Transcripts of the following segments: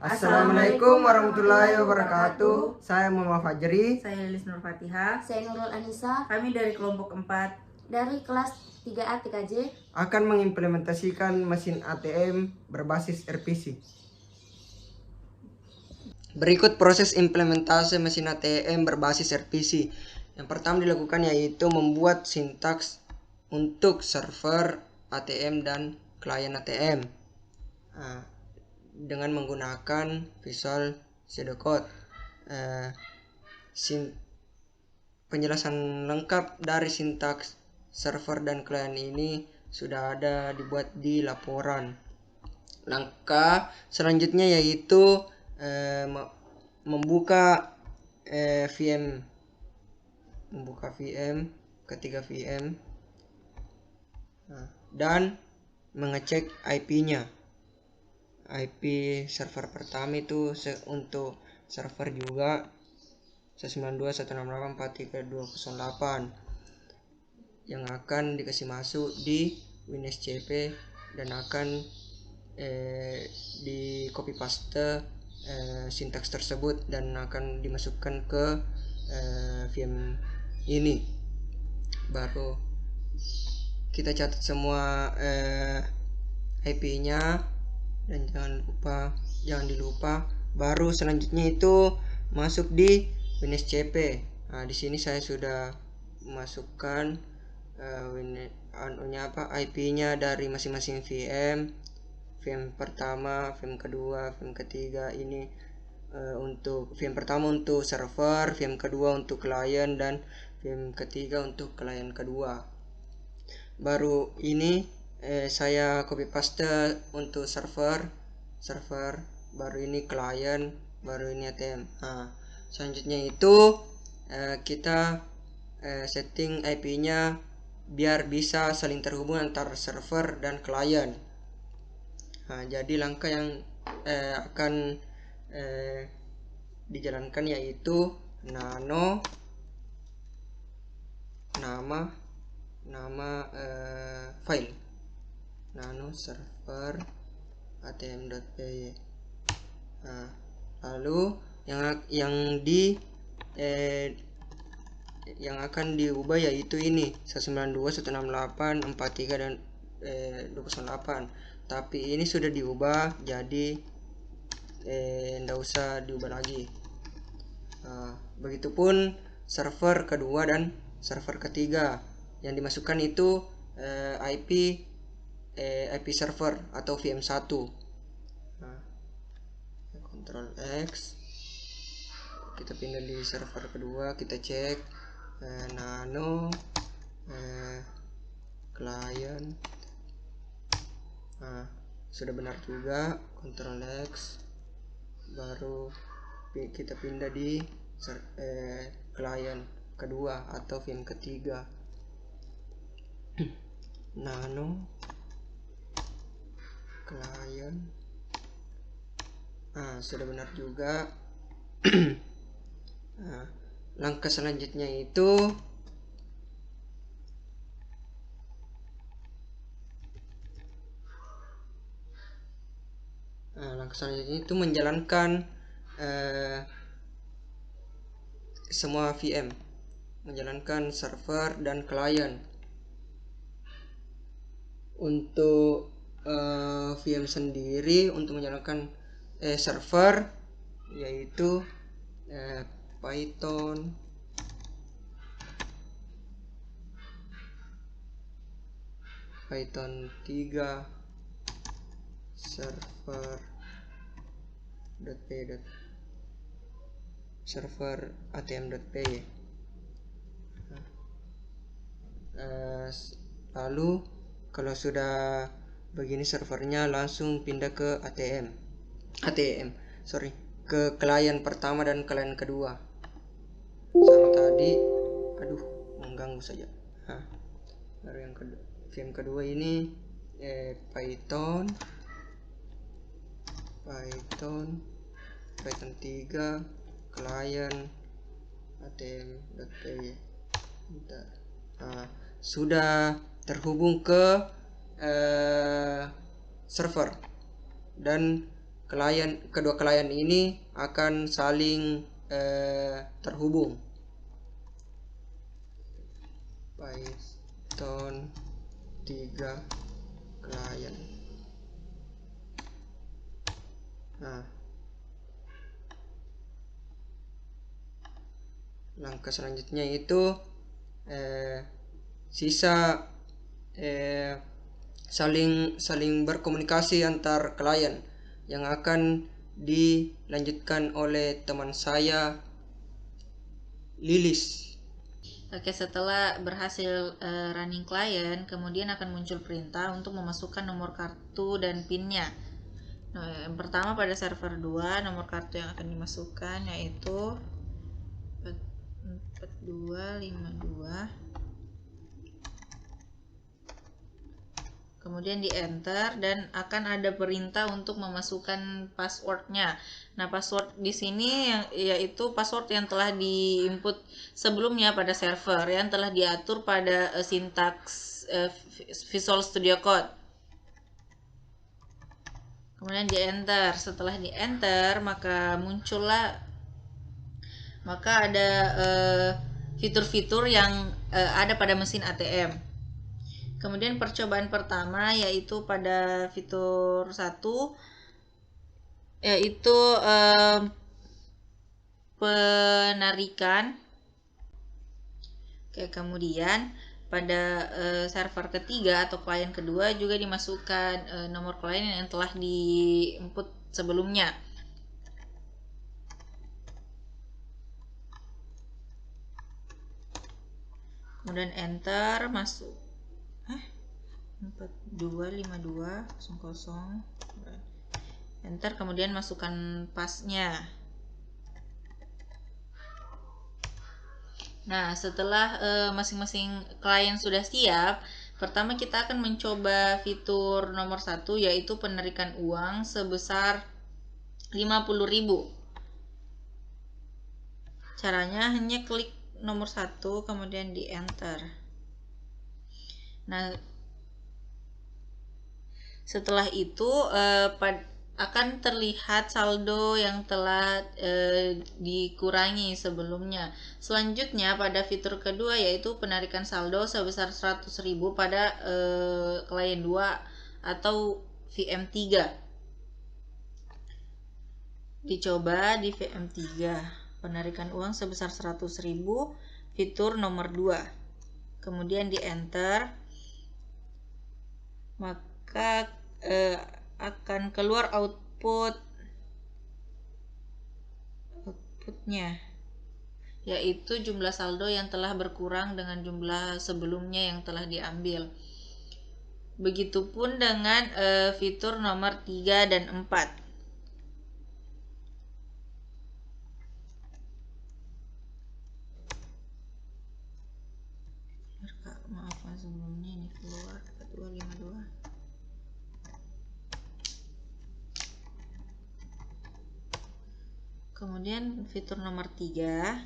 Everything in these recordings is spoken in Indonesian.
Assalamualaikum warahmatullahi wabarakatuh. Saya Muhammad Fajri. Saya Lilis Nur Fatihah. Saya Nurul Anissa. Kami dari kelompok 4 dari kelas 3A TKJ akan mengimplementasikan mesin ATM berbasis RPC. Berikut proses implementasi mesin ATM berbasis RPC. Yang pertama dilakukan yaitu membuat sintaks untuk server ATM dan klien ATM. Dengan menggunakan Visual Pseudocode. Penjelasan lengkap dari sintaks server dan klien ini sudah ada dibuat di laporan. Langkah selanjutnya yaitu membuka VM, ketiga VM, dan mengecek IP-nya. IP server pertama itu untuk server juga 192.168.43.208 yang akan dikasih masuk di WinSCP dan akan di copy paste sintaks tersebut dan akan dimasukkan ke VM ini. Baru kita catat semua IP-nya dan jangan dilupa. Baru selanjutnya itu masuk di WinSCP. Di sini saya sudah masukkan IP-nya dari masing-masing VM pertama, VM kedua, VM ketiga. Ini untuk VM pertama untuk server, VM kedua untuk klien, dan VM ketiga untuk klien kedua. Baru ini saya copy paste untuk server, baru ini klien, baru ini ATM. Selanjutnya itu kita setting IP-nya biar bisa saling terhubung antara server dan klien. Jadi langkah yang akan dijalankan yaitu nano nama file nano server atm.py. Lalu yang akan diubah yaitu ini 192.168.43 dan 208. Tapi ini sudah diubah, jadi ndak usah diubah lagi. Begitupun server kedua dan server ketiga. Yang dimasukkan itu IP server atau VM1. Ctrl X, kita pindah di server kedua, kita cek nano client. Sudah benar juga, Ctrl X, baru kita pindah di klien kedua atau VM ketiga. Nano klien, sudah benar juga. Langkah selanjutnya itu menjalankan semua VM, menjalankan server dan klien. Untuk VM sendiri, untuk menjalankan server yaitu Python Python 3 server atm.py. Lalu kalau sudah begini servernya, langsung pindah ke ke klien pertama dan klien kedua. Sama tadi, mengganggu saja. Baru yang kedua, VM kedua ini Python 3 klien atm.py. Sudah terhubung ke server dan kedua klien ini akan saling terhubung. Python 3 klien. Nah, langkah selanjutnya itu sisa saling berkomunikasi antar klien yang akan dilanjutkan oleh teman saya Lilis. Oke, setelah berhasil running klien, kemudian akan muncul perintah untuk memasukkan nomor kartu dan PIN-nya. Nah, yang pertama pada server 2, nomor kartu yang akan dimasukkan yaitu 4252. Kemudian di enter dan akan ada perintah untuk memasukkan passwordnya. Nah, password di sini yaitu password yang telah diinput sebelumnya pada server yang telah diatur pada sintaks Visual Studio Code. Kemudian di enter. Setelah di enter maka ada fitur-fitur yang ada pada mesin ATM. Kemudian percobaan pertama yaitu pada fitur 1 yaitu penarikan. Oke, kemudian pada server ketiga atau klien kedua juga dimasukkan nomor klien yang telah diinput sebelumnya. Kemudian enter, masuk 425200. Enter, kemudian masukkan pasnya. Nah, setelah masing-masing klien sudah siap, pertama kita akan mencoba fitur nomor 1 yaitu penarikan uang sebesar 50.000. Caranya hanya klik nomor 1 kemudian di enter. Nah, setelah itu akan terlihat saldo yang telah dikurangi sebelumnya. Selanjutnya pada fitur kedua yaitu penarikan saldo sebesar 100.000 pada klien 2 atau VM3. Dicoba di VM3, penarikan uang sebesar 100.000, fitur nomor 2. Kemudian di enter, maka akan keluar outputnya, yaitu jumlah saldo yang telah berkurang dengan jumlah sebelumnya yang telah diambil. Begitupun dengan fitur nomor 3 dan 4. Maaf, sebelumnya ini keluar 4252. Kemudian fitur nomor 3,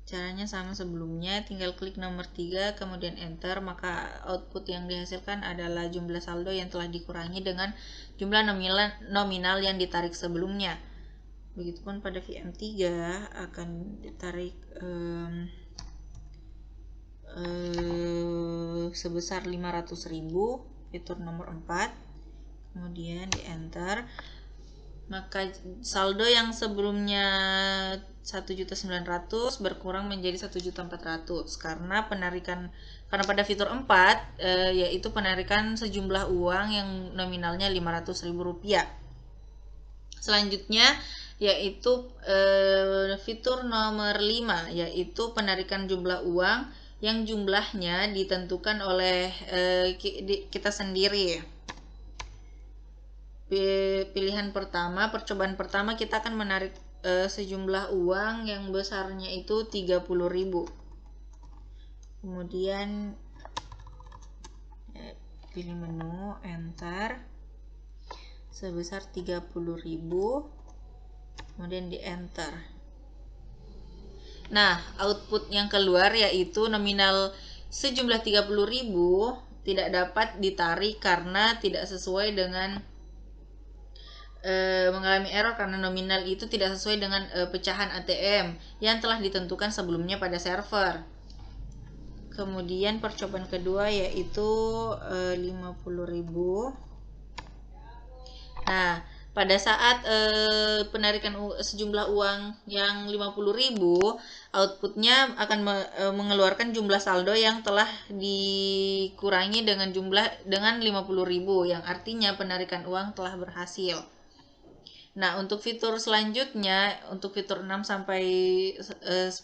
caranya sama sebelumnya, tinggal klik nomor 3 kemudian enter, maka output yang dihasilkan adalah jumlah saldo yang telah dikurangi dengan jumlah nominal yang ditarik sebelumnya. Begitupun pada VM3 akan ditarik sebesar 500.000, fitur nomor 4, kemudian di enter, maka saldo yang sebelumnya 1.900.000 berkurang menjadi 1.400.000 karena pada fitur 4 yaitu penarikan sejumlah uang yang nominalnya Rp500.000. Selanjutnya yaitu fitur nomor 5 yaitu penarikan jumlah uang yang jumlahnya ditentukan oleh kita sendiri. Pilihan pertama, percobaan pertama kita akan menarik sejumlah uang yang besarnya itu 30.000. Kemudian pilih menu, enter sebesar 30.000, kemudian di enter. Nah, output yang keluar yaitu nominal sejumlah 30.000 tidak dapat ditarik karena tidak sesuai dengan mengalami error karena nominal itu tidak sesuai dengan pecahan ATM yang telah ditentukan sebelumnya pada server. Kemudian percobaan kedua yaitu 50.000. Nah, pada saat penarikan sejumlah uang yang 50.000, outputnya akan mengeluarkan jumlah saldo yang telah dikurangi dengan 50.000, yang artinya penarikan uang telah berhasil. Nah, untuk fitur selanjutnya, untuk fitur 6 sampai 10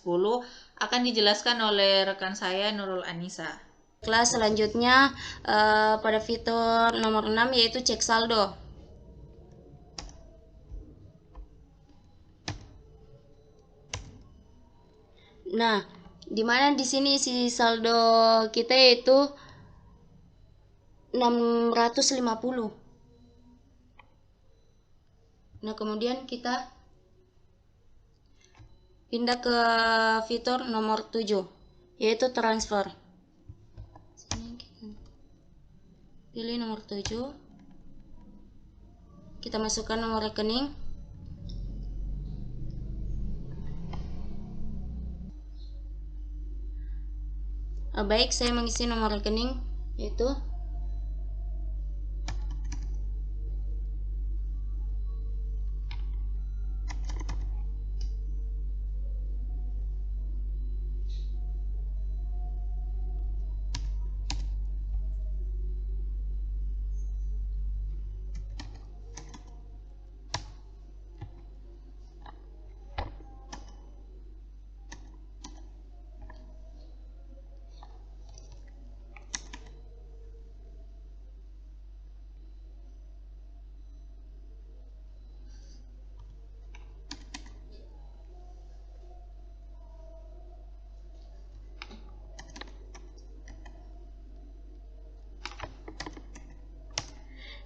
akan dijelaskan oleh rekan saya Nurul Anissa. Kelas selanjutnya pada fitur nomor 6 yaitu cek saldo. Nah, dimana di sini isi saldo kita yaitu 650. Nah, kemudian kita pindah ke fitur nomor 7 yaitu transfer. Sini kita pilih nomor 7. Kita masukkan nomor rekening. Baik, saya mengisi nomor rekening yaitu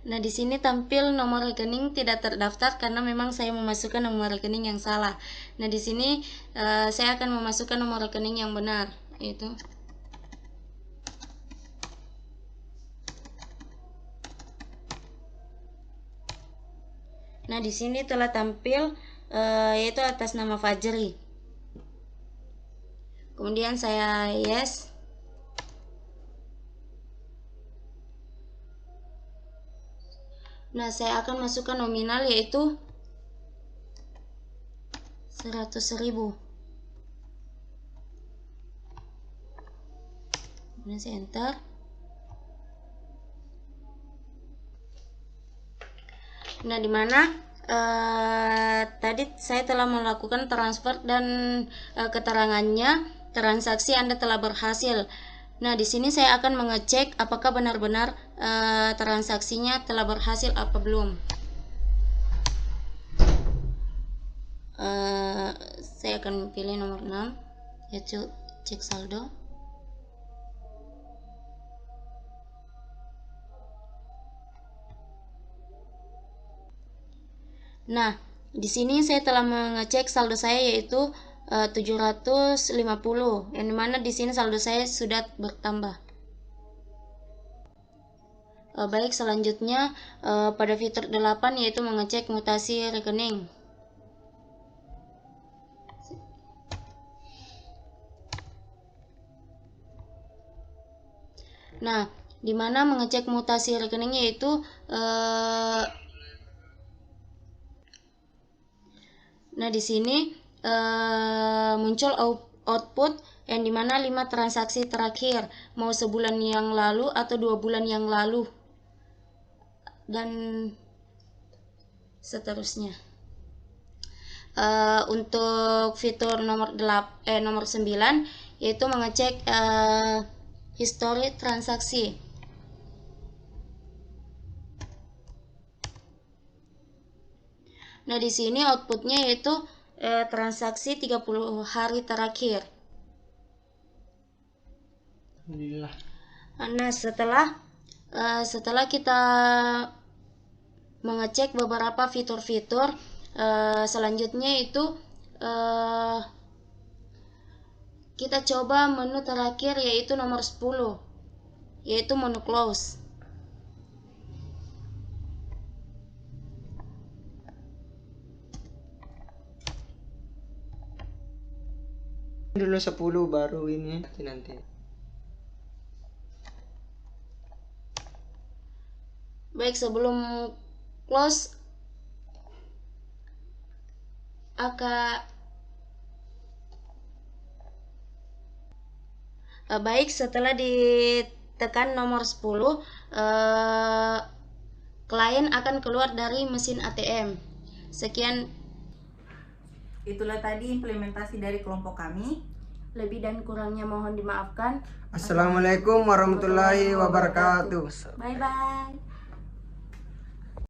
Nah, di sini tampil nomor rekening tidak terdaftar karena memang saya memasukkan nomor rekening yang salah. Nah, di sini saya akan memasukkan nomor rekening yang benar, yaitu Nah, di sini telah tampil yaitu atas nama Fajri. Kemudian saya yes. Nah, saya akan masukkan nominal yaitu 100.000. Kemudian saya enter. Nah, dimana tadi saya telah melakukan transfer dan keterangannya transaksi Anda telah berhasil. Nah, di sini saya akan mengecek apakah benar-benar transaksinya telah berhasil apa belum. Saya akan pilih nomor 6 yaitu cek saldo. Nah, di sini saya telah mengecek saldo saya yaitu 750, yang dimana di sini saldo saya sudah bertambah. Baik, selanjutnya pada fitur 8 yaitu mengecek mutasi rekening. Nah, dimana mengecek mutasi rekening yaitu nah, di sini muncul output yang dimana 5 transaksi terakhir, mau sebulan yang lalu atau 2 bulan yang lalu, dan seterusnya. Untuk fitur nomor 9 yaitu mengecek histori transaksi. Nah, di sini outputnya yaitu transaksi 30 hari terakhir. Alhamdulillah. Nah, setelah kita mengecek beberapa fitur-fitur, selanjutnya itu kita coba menu terakhir yaitu nomor 10 yaitu menu close. Dulu 10 baru ini nanti. Baik, sebelum close baik, setelah ditekan nomor 10, klien akan keluar dari mesin ATM. Sekian, Itulah tadi implementasi dari kelompok kami. lebih dan kurangnya mohon dimaafkan. Assalamualaikum warahmatullahi wabarakatuh. Bye bye.